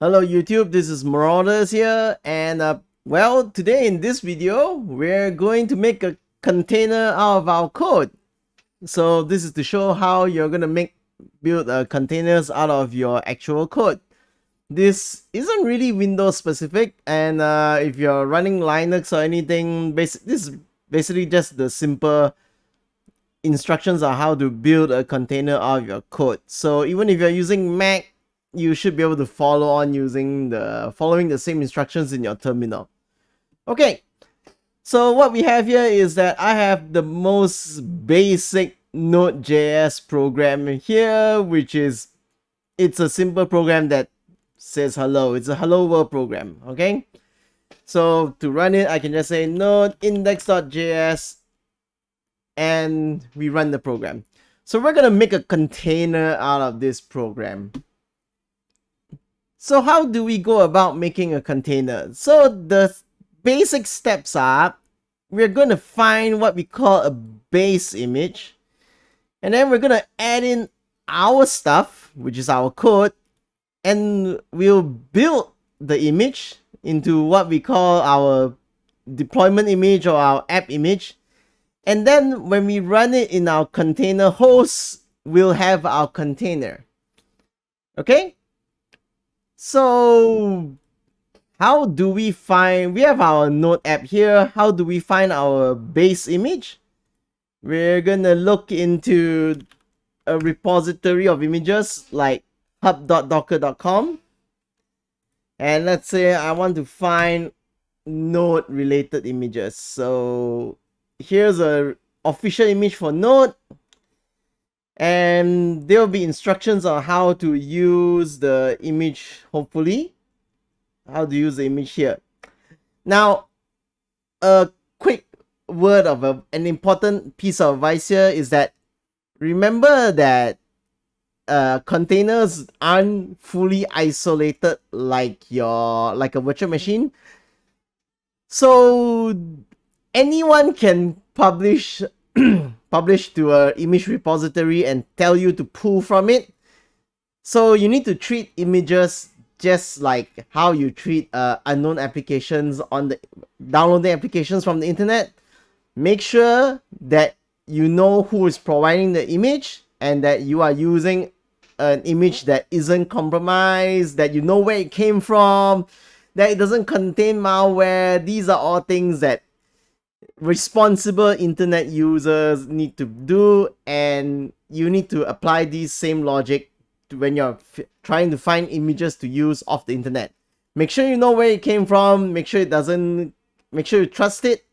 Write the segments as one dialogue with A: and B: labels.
A: Hello YouTube, this is Marauders here, and well, today in this video we're going to make a container out of our code. So this is to show how you're going to build containers out of your actual code. This isn't really Windows specific, and if you're running Linux or anything, this is basically just the simple instructions on how to build a container out of your code. So even if you're using Mac, you should be able to follow on following the same instructions in your terminal. Okay, so what we have here is that I have the most basic NodeJS program here, which is it's a simple program that says hello. It's a hello world program. Okay, so to run it, I can just say node index.js and we run the program. So we're gonna make a container out of this program. So how do we go about making a container? So the basic steps are, we're going to find what we call a base image. And then we're going to add in our stuff, which is our code. And we'll build the image into what we call our deployment image or our app image. And then when we run it in our container host, we'll have our container. Okay? So how do we have our node app here. How do we find our base image? We're gonna look into a repository of images like hub.docker.com. And let's say I want to find node related images. So here's a official image for node. And there will be instructions on how to use the image, hopefully. How to use the image here. Now, a quick word of an important piece of advice here is that remember that containers aren't fully isolated like a virtual machine. So anyone can publish to a image repository and tell you to pull from it. So you need to treat images just like how you treat unknown applications on the downloading applications from the internet. Make sure that you know who is providing the image and that you are using an image that isn't compromised, that you know where it came from, that it doesn't contain malware. These are all things that responsible internet users need to do, and you need to apply these same logic to when you're trying to find images to use off the internet. Make sure you know where it came from, make sure you trust it,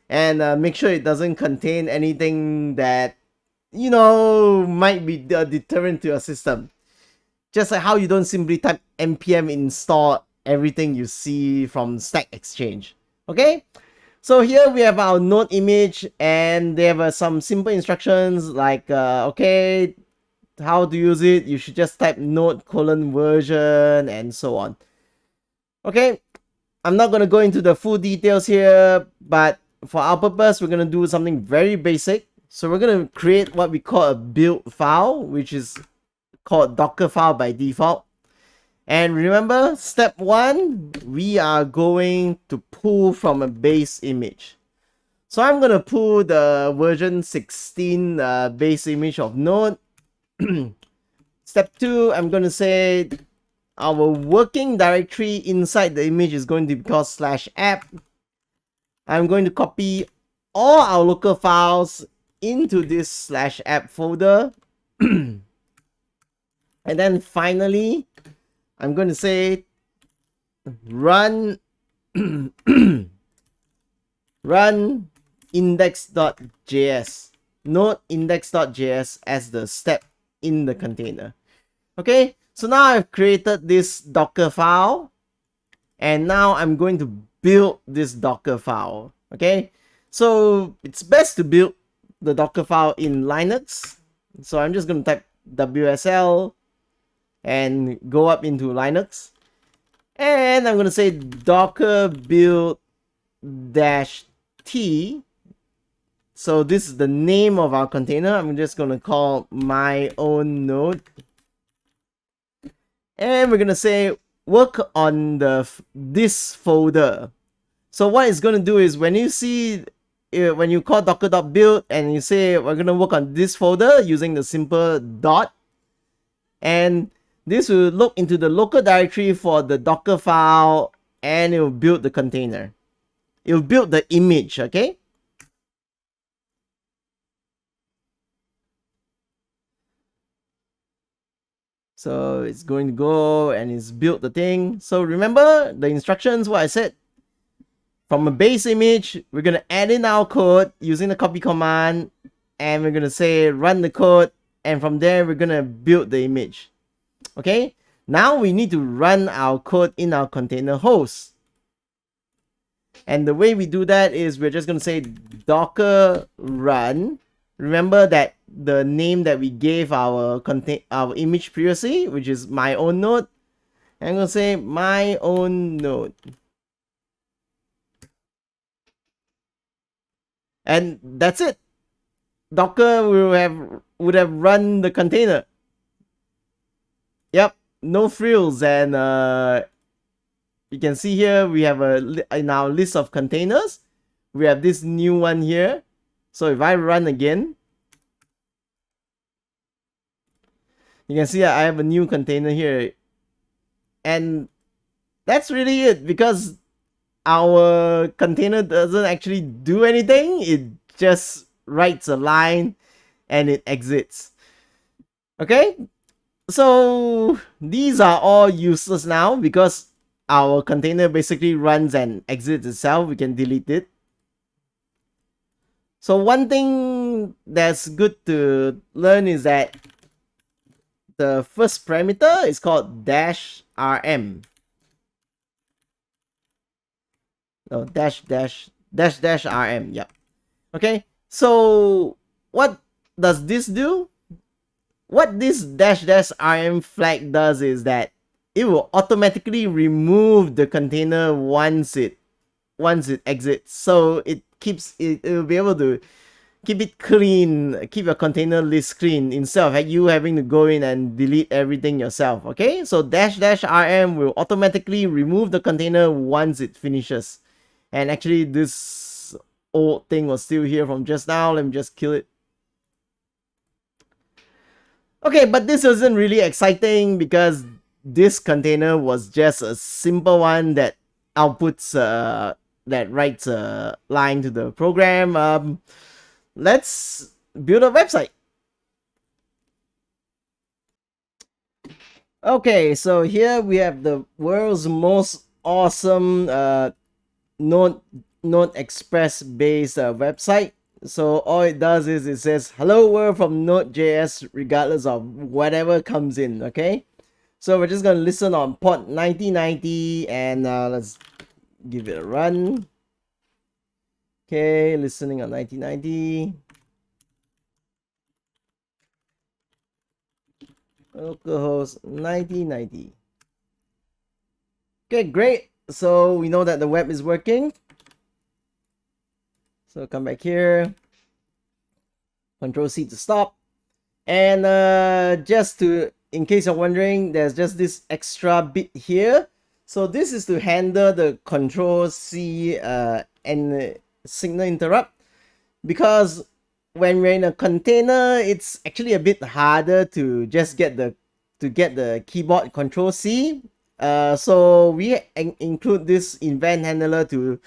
A: and make sure it doesn't contain anything that might be a deterrent to your system. Just like how you don't simply type npm install everything you see from Stack Exchange. Okay, so here we have our node image, and they have some simple instructions like okay, how to use it. You should just type node:version and so on. Okay, I'm not going to go into the full details here, but for our purpose, we're going to do something very basic. So we're going to create what we call a build file, which is called Docker file by default. And remember, step 1, we are going to pull from a base image. So I'm going to pull the version 16 base image of Node. Step 2, I'm going to say our working directory inside the image is going to be called /app. I'm going to copy all our local files into this /app folder. And then finally, I'm going to say run run index.js, node index.js as the step in the container. Okay, so now I've created this Docker file, and now I'm going to build this Docker file. Okay, so it's best to build the Docker file in Linux. So I'm just going to type WSL and go up into Linux, and I'm going to say docker build -t. So this is the name of our container. I'm just going to call my own node, and we're going to say work on this folder. So what it's going to do is when you see when you call docker.build and you say we're going to work on this folder using the simple dot, and this will look into the local directory for the Docker file, and it will build the container. It will build the image, okay? So it's going to go and it's built the thing. So remember the instructions, what I said. From a base image, we're going to add in our code using the copy command, and we're going to say run the code, and from there we're going to build the image. Okay, now we need to run our code in our container host. And the way we do that is we're just going to say docker run. Remember that the name that we gave our image previously, which is my own node. And I'm going to say my own node. And that's it. Docker would have run the container. Yep, no frills. And you can see here we have in our list of containers, we have this new one here. So if I run again, you can see I have a new container here. And that's really it, because our container doesn't actually do anything. It just writes a line and it exits. Okay, so these are all useless now because our container basically runs and exits itself. We can delete it. So one thing that's good to learn is that the first parameter is called -rm. Oh, -rm. Yep. Okay. So what does this do? What this -rm flag does is that it will automatically remove the container once it exits. So it will be able to keep it clean, keep your container list clean instead of you having to go in and delete everything yourself. Okay, so -rm will automatically remove the container once it finishes. And actually this old thing was still here from just now. Let me just kill it. Okay, but this isn't really exciting because this container was just a simple one that outputs that writes a line to the program. Let's build a website. Okay, so here we have the world's most awesome Node Express based website. So all it does is it says hello world from NodeJS regardless of whatever comes in. Okay, so we're just gonna listen on port 9090 and let's give it a run. Okay, listening on 9090. Localhost 9090. Okay, great. So we know that the web is working. So come back here. Control C to stop. And just to, in case you're wondering, there's just this extra bit here. So this is to handle the Control C and signal interrupt, because when we're in a container, it's actually a bit harder to just get the keyboard Control C. So we include this event handler to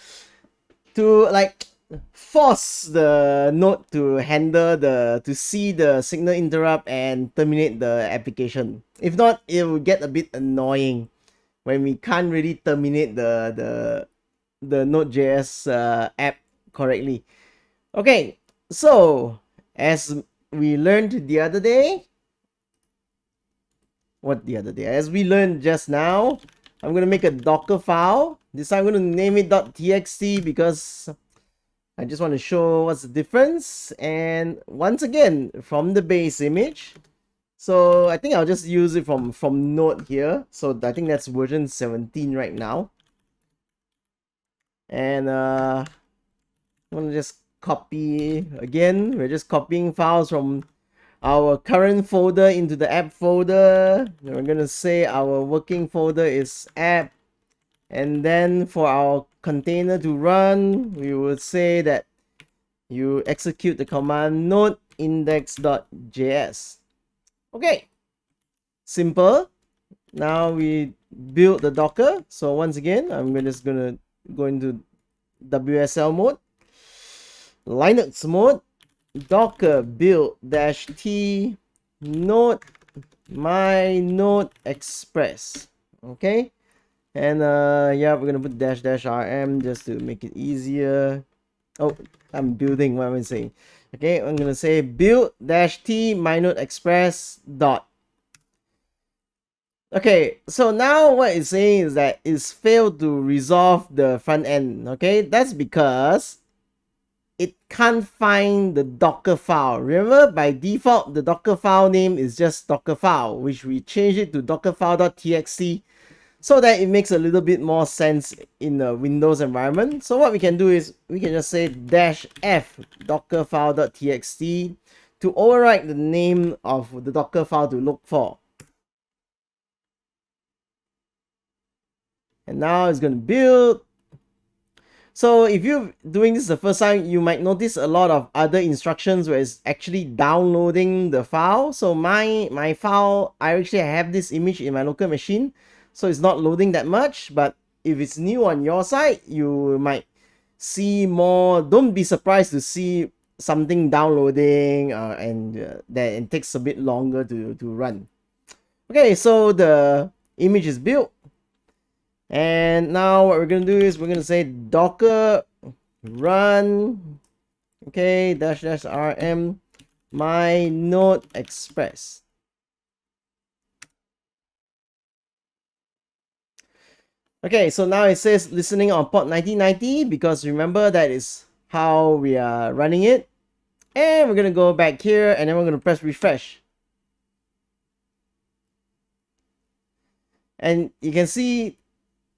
A: like force the node to handle to see the signal interrupt and terminate the application. If not, it will get a bit annoying when we can't really terminate the Node.js app correctly. Okay, so as we learned the other day, as we learned just now, I'm going to make a Docker file. This time I'm going to name it .txt because I just want to show what's the difference. And once again, from the base image. So I think I'll just use it from Node here. So I think that's version 17 right now. And I'm going to just copy again. We're just copying files from our current folder into the app folder. We're gonna say our working folder is app, and then for our container to run, we will say that you execute the command node index.js. Okay, simple. Now we build the Docker. So once again, I'm just gonna go into WSL mode, Linux mode, Docker build -t node my node express. Okay, and yeah, we're gonna put --rm just to make it easier. Oh, I'm building. What am I saying? Okay, I'm gonna say build -t my node express dot. Okay, so now what it's saying is that it's failed to resolve the front end. Okay, that's because it can't find the Docker file. Remember, by default, the Docker file name is just Docker file, which we changed it to dockerfile.txt so that it makes a little bit more sense in the Windows environment. So what we can do is we can just say -f dockerfile.txt to overwrite the name of the Docker file to look for. And now it's going to build. So if you're doing this the first time, you might notice a lot of other instructions where it's actually downloading the file. So my file, I actually have this image in my local machine, so it's not loading that much. But if it's new on your side, you might see more. Don't be surprised to see something downloading and that it takes a bit longer to run. Okay, so the image is built. And now what we're going to do is we're going to say docker run, okay, --rm my node express. Okay, so now it says listening on port 1990 because remember that is how we are running it. And we're going to go back here and then we're going to press refresh. And you can see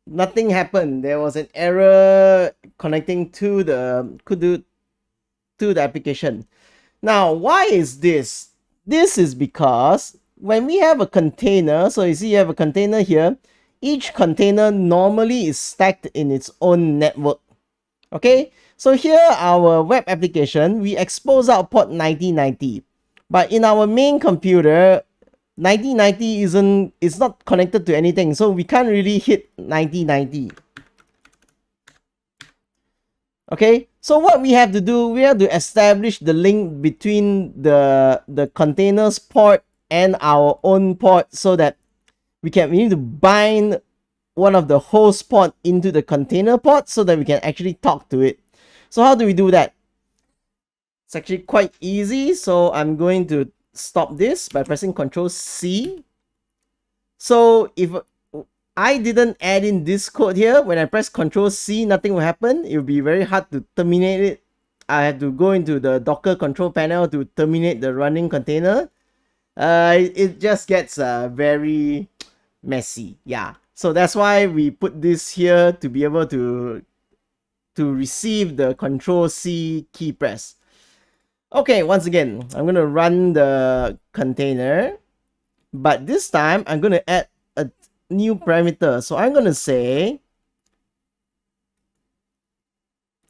A: nothing happened. There was an error connecting to the application. Now, why is this? This is because when we have a container, so you see you have a container here, each container normally is stacked in its own network. Okay, so here our web application, we expose out port 1990, but in our main computer, 1990 it's not connected to anything, so we can't really hit 1990. Okay, so what we have to do, we have to establish the link between the container's port and our own port so that we need to bind one of the host port into the container port so that we can actually talk to it. So how do we do that? It's actually quite easy. So I'm going to stop this by pressing Ctrl+C. So if I didn't add in this code here, when I press Ctrl+C, nothing will happen. It will be very hard to terminate it. I have to go into the Docker control panel to terminate the running container. It just gets very messy. Yeah. So that's why we put this here to be able to receive the Ctrl+C key press. Okay, once again, I'm going to run the container, but this time I'm going to add a new parameter. So I'm going to say,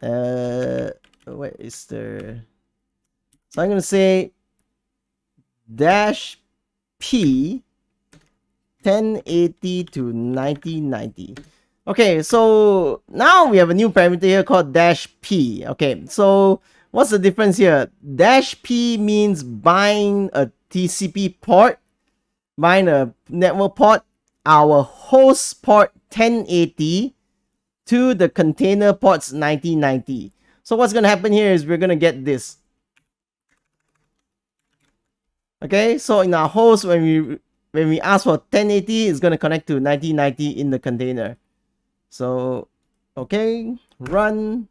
A: what is the, so I'm going to say -p 1080 to 1990. Okay, so now we have a new parameter here called -p. Okay, so what's the difference here? -p means bind a TCP port, bind a network port, our host port 1080 to the container ports 1990. So what's going to happen here is we're going to get this. Okay, so in our host, when we ask for 1080, it's going to connect to 1990 in the container. So, okay, run.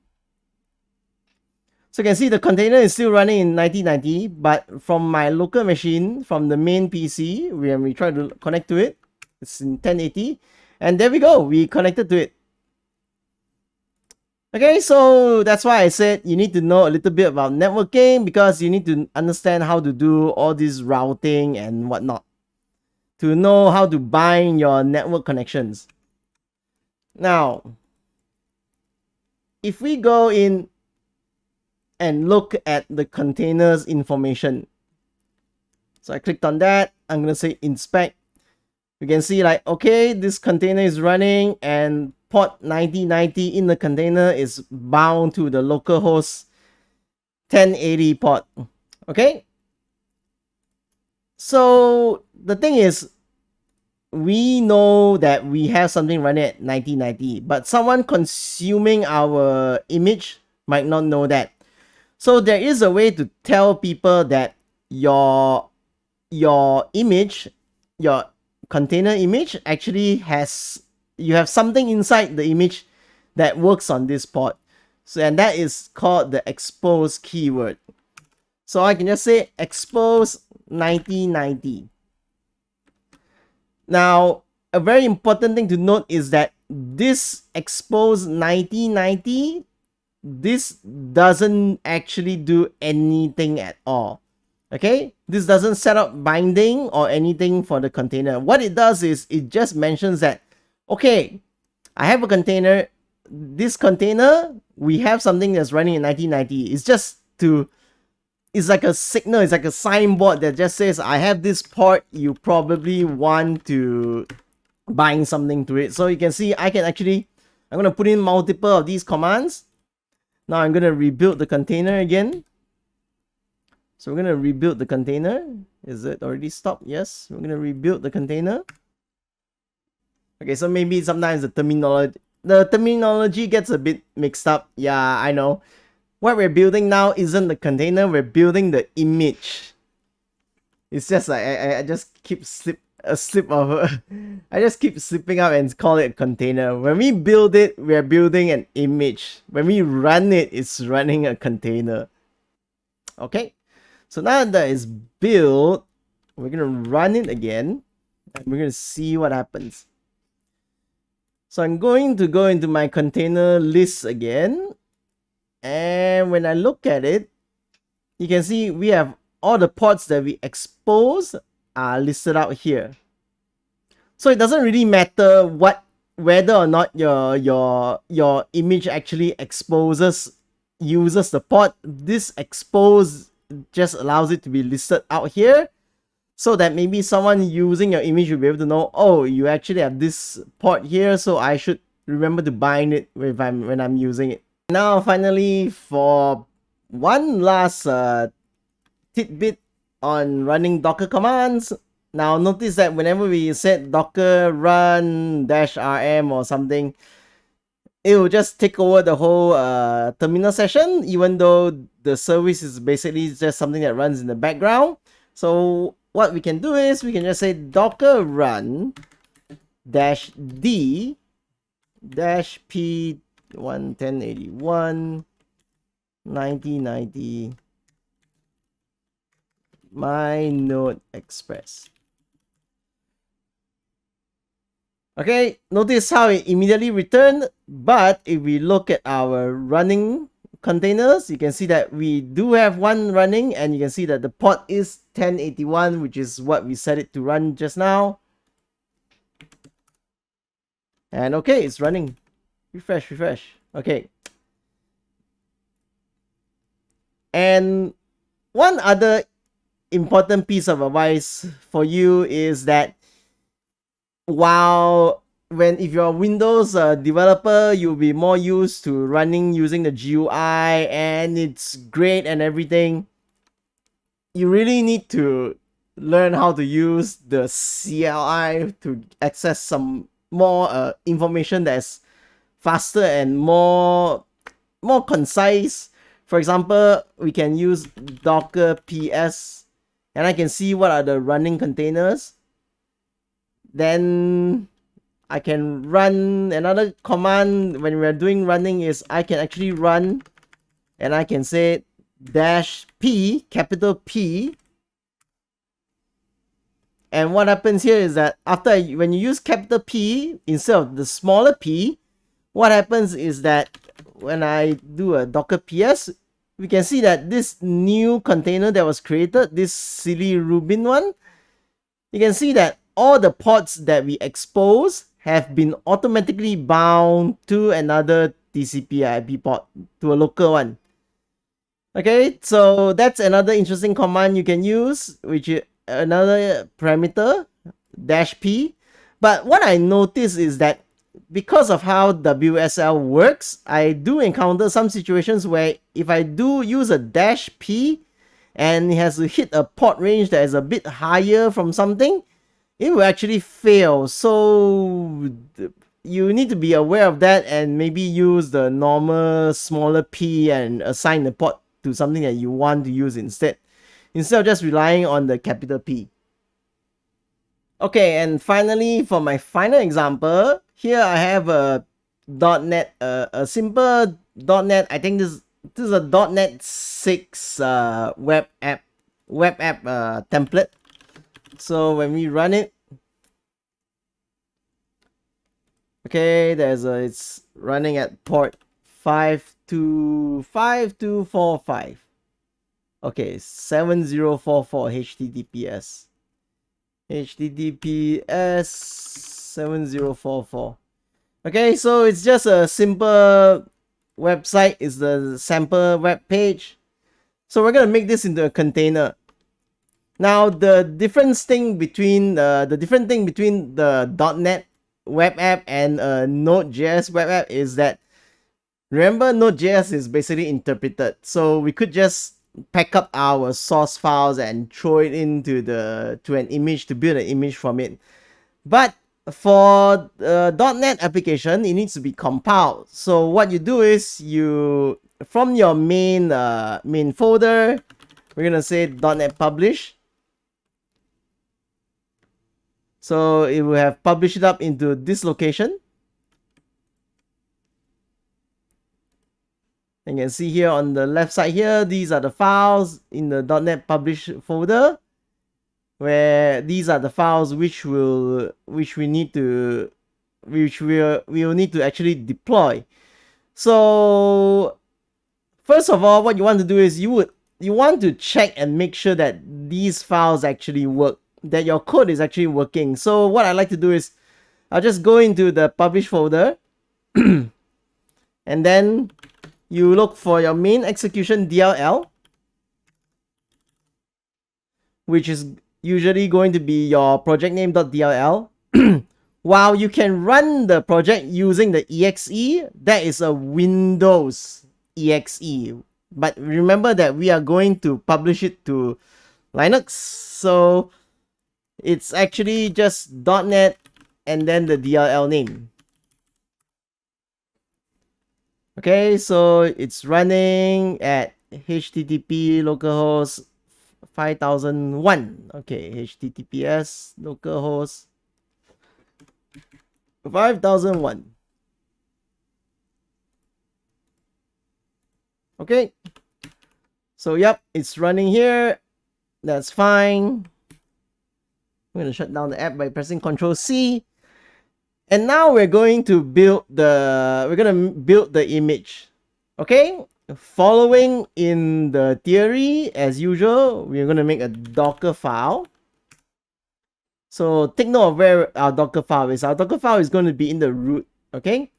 A: So you can see the container is still running in 1990, but from my local machine, from the main PC, when we try to connect to it, it's in 1080. And there we go, we connected to it. Okay, so that's why I said you need to know a little bit about networking, because you need to understand how to do all this routing and whatnot to know how to bind your network connections. Now, if we go in and look at the containers information, so I clicked on that, I'm going to say inspect. You can see like, okay, this container is running and port 9090 in the container is bound to the localhost 1080 port. Okay, so the thing is, we know that we have something running at 9090, but someone consuming our image might not know that. So there is a way to tell people that your image, your container image actually has, you have something inside the image that works on this port. So, and that is called the expose keyword. So I can just say expose 9090. Now, a very important thing to note is that this expose 9090, this doesn't actually do anything at all. Okay, this doesn't set up binding or anything for the container. What it does is it just mentions that, okay, I have a container. This container, we have something that's running in 1990. It's just to, it's like a signal, it's like a signboard that just says, I have this port, you probably want to bind something to it. So you can see I can actually, I'm going to put in multiple of these commands. Now I'm going to rebuild the container again. So we're going to rebuild the container. Is it already stopped? Yes. We're going to rebuild the container. Okay, so maybe sometimes the terminology gets a bit mixed up. Yeah, I know. What we're building now isn't the container, we're building the image. It's just like I just keep I just keep slipping up and call it a container. When we build it, we're building an image. When we run it, it's running a container. Okay, so now that it's built, we're gonna run it again and we're gonna see what happens. So I'm going to go into my container list again. And when I look at it, you can see we have all the ports that we expose are listed out here. So it doesn't really matter whether or not your image actually uses the port. This expose just allows it to be listed out here, so that maybe someone using your image will be able to know, oh, you actually have this port here, so I should remember to bind it when I'm using it. Now, finally, for one last tidbit on running Docker commands. Now, notice that whenever we set Docker run -rm or something, it will just take over the whole terminal session, even though the service is basically just something that runs in the background. So what we can do is we can just say Docker run -d -p 1081 9090 my node express. Okay, notice how it immediately returned, but if we look at our running containers, you can see that we do have one running, and you can see that the port is 1081, which is what we set it to run just now. And okay, it's running. Refresh. Okay. And one other important piece of advice for you is that if you're a Windows developer, you'll be more used to running using the GUI, and it's great and everything. You really need to learn how to use the CLI to access some more information that's faster and more concise. For example, we can use Docker PS, and I can see what are the running containers. Then I can run another command when we're doing running is I can actually run, and I can say -p, capital P. And what happens here is that when you use capital P instead of the smaller p, what happens is that when I do a docker ps, we can see that this new container that was created, this silly Rubin one, you can see that all the ports that we expose have been automatically bound to another TCP IP port, to a local one. Okay, so that's another interesting command you can use, which is another parameter, -p. But what I notice is that because of how WSL works, I do encounter some situations where if I do use a -p and it has to hit a port range that is a bit higher from something, it will actually fail. So you need to be aware of that and maybe use the normal smaller p and assign the port to something that you want to use instead of just relying on the capital P. Okay, and finally, for my final example, here I have a .NET, a simple .NET. I think this is a .NET 6 web app template. So when we run it, okay, it's running at port 5245. Okay, 7044 HTTPS 7044. Okay, so it's just a simple website. It's the sample web page. So we're gonna make this into a container. Now the different thing between the .NET web app and Node.js web app is that, remember, Node.js is basically interpreted, so we could just pack up our source files and throw it into an image to build an image from it. But for the .NET application, it needs to be compiled. So what you do is you, from your main folder, we're gonna say .NET publish. So it will have published it up into this location. And you can see here on the left side here, these are the files in the .NET publish folder, where these are the files which we'll need to actually deploy. So first of all, what you want to do is you want to check and make sure that these files actually work, that your code is actually working. So what I like to do is I'll just go into the publish folder and then you look for your main execution DLL, which is usually going to be your project name.dll. While you can run the project using the exe, that is a Windows exe. But remember that we are going to publish it to Linux, so it's actually just .NET and then the DLL name. Okay, so it's running at HTTP localhost 5001. Okay, HTTPS localhost 5001. Okay, so yep, it's running here. That's fine. I'm going to shut down the app by pressing Ctrl+C. And now we're going to build the image. Okay, following in the theory as usual, we're going to make a Docker file. So take note of where our Docker file is. Our Docker file is going to be in the root. Okay,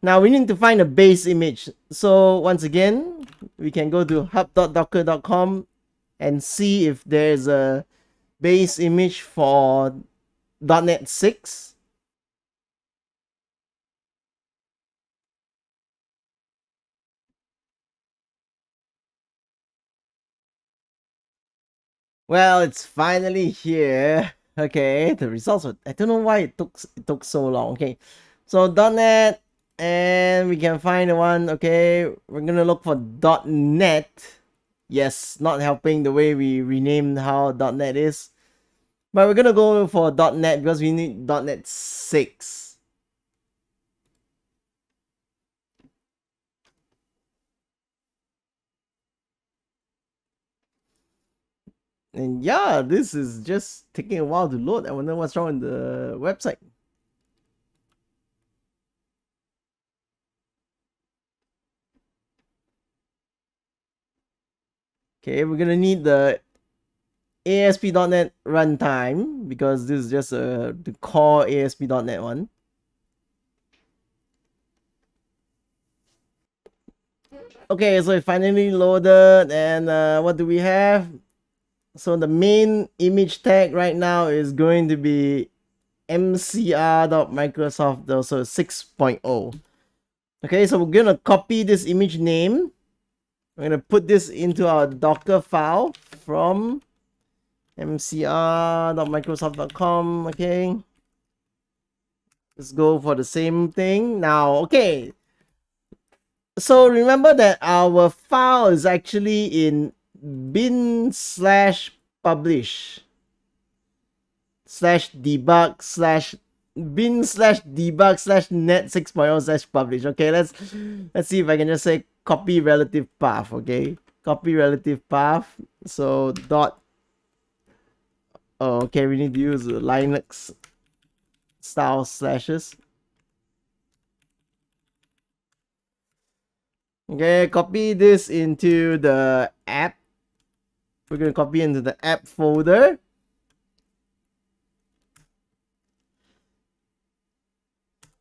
A: now we need to find a base image. So once again, we can go to hub.docker.com and see if there's a base image for .NET 6. Well, it's finally here. Okay, the results were, I don't know why it took so long. Okay, so .NET, and we can find the one. Okay, we're gonna look for .NET. Yes, not helping the way we renamed how .NET is, but we're gonna go for .NET because we need .NET 6. And yeah, this is just taking a while to load. I wonder what's wrong with the website. Okay, we're gonna need the ASP.NET runtime because this is just the core ASP.NET one. Okay, so it finally loaded, and what do we have? So the main image tag right now is going to be mcr.microsoft, also 6.0. Okay, so we're gonna copy this image name. We're gonna put this into our Docker file from mcr.microsoft.com. Okay, let's go for the same thing now. Okay, so remember that our file is actually in bin/publish /debug/bin/debug/net 6.0/publish. Okay, let's see if I can just say copy relative path. Okay, copy relative path. So dot. Oh, okay, we need to use Linux style slashes. Okay, copy this into the app. We're gonna copy into the app folder.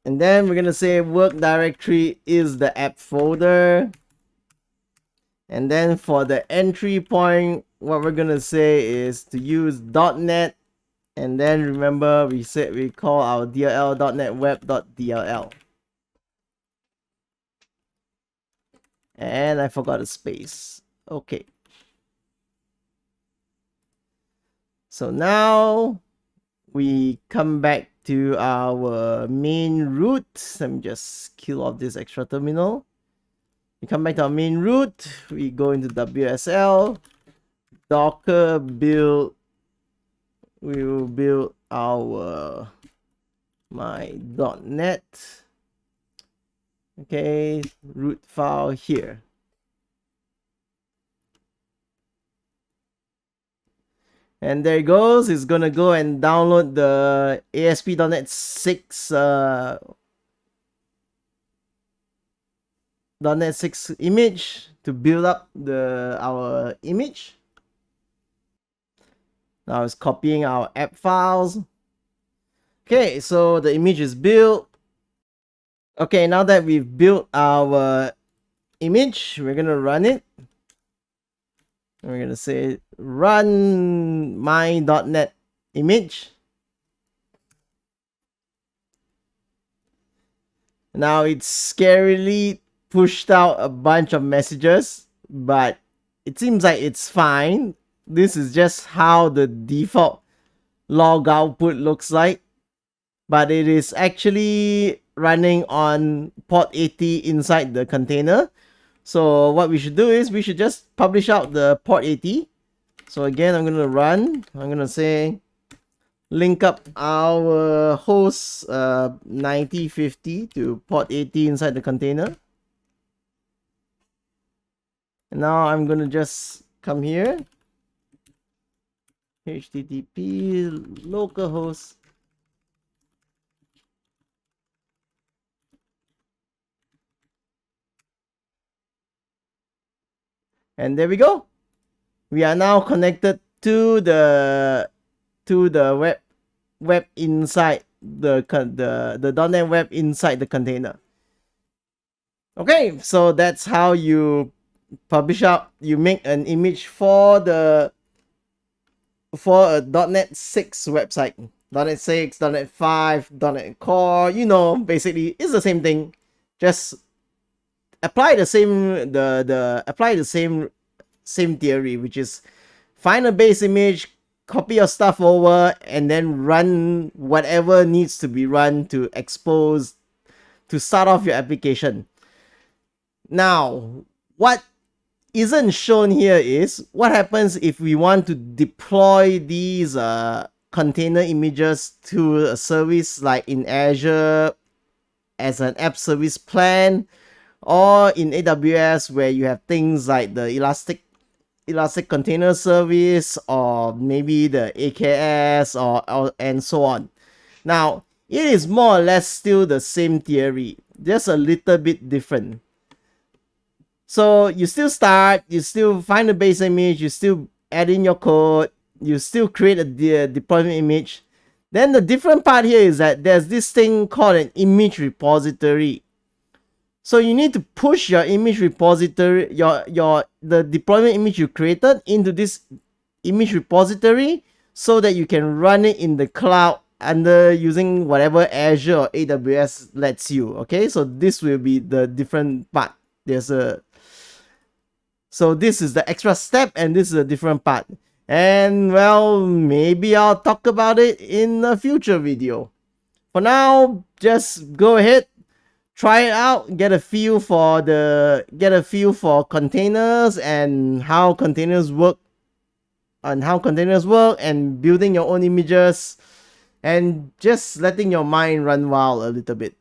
A: And then we're gonna say work directory is the app folder. And then for the entry point, what we're gonna say is to use .NET. And then remember we said we call our DLL.NET web.dll. And I forgot a space. Okay. So now we come back to our main root. Let me just kill off this extra terminal. We come back to our main root. We go into WSL, Docker build. We will build our my.NET. Okay, root file here. And there it goes. It's gonna go and download the ASP.NET 6 .NET 6 image to build up our image. Now it's copying our app files. Okay, so the image is built. Okay, now that we've built our image, we're gonna run it. And we're gonna say run my.NET image. Now it's scarily pushed out a bunch of messages, but it seems like it's fine. This is just how the default log output looks like, but it is actually running on port 80 inside the container. So what we should do is we should just publish out the port 80. So again, I'm gonna run. I'm gonna say link up our host 9050 to port 80 inside the container. And now I'm gonna just come here, HTTP localhost. And there we go. We are now connected to the web inside the .NET web inside the container. Okay, so that's how you publish out. You make an image for a .NET 6 website. .NET 6, .NET 5, .NET Core, you know, basically it's the same thing. Just apply the same theory, which is find a base image, copy your stuff over, and then run whatever needs to be run to start off your application. Now, what isn't shown here is what happens if we want to deploy these container images to a service like in Azure as an app service plan, or in AWS where you have things like the Elastic Container Service, or maybe the AKS, or and so on. Now, it is more or less still the same theory, just a little bit different. So you still start, you still find the base image, you still add in your code, you still create a deployment image. Then the different part here is that there's this thing called an image repository. So you need to push your image repository, the deployment image you created into this image repository so that you can run it in the cloud under using whatever Azure or AWS lets you. Okay, so this will be the different part. So this is the extra step, and this is a different part. And well, maybe I'll talk about it in a future video. For now, just go ahead, try it out, get a feel for containers and how containers work, and building your own images, and just letting your mind run wild a little bit.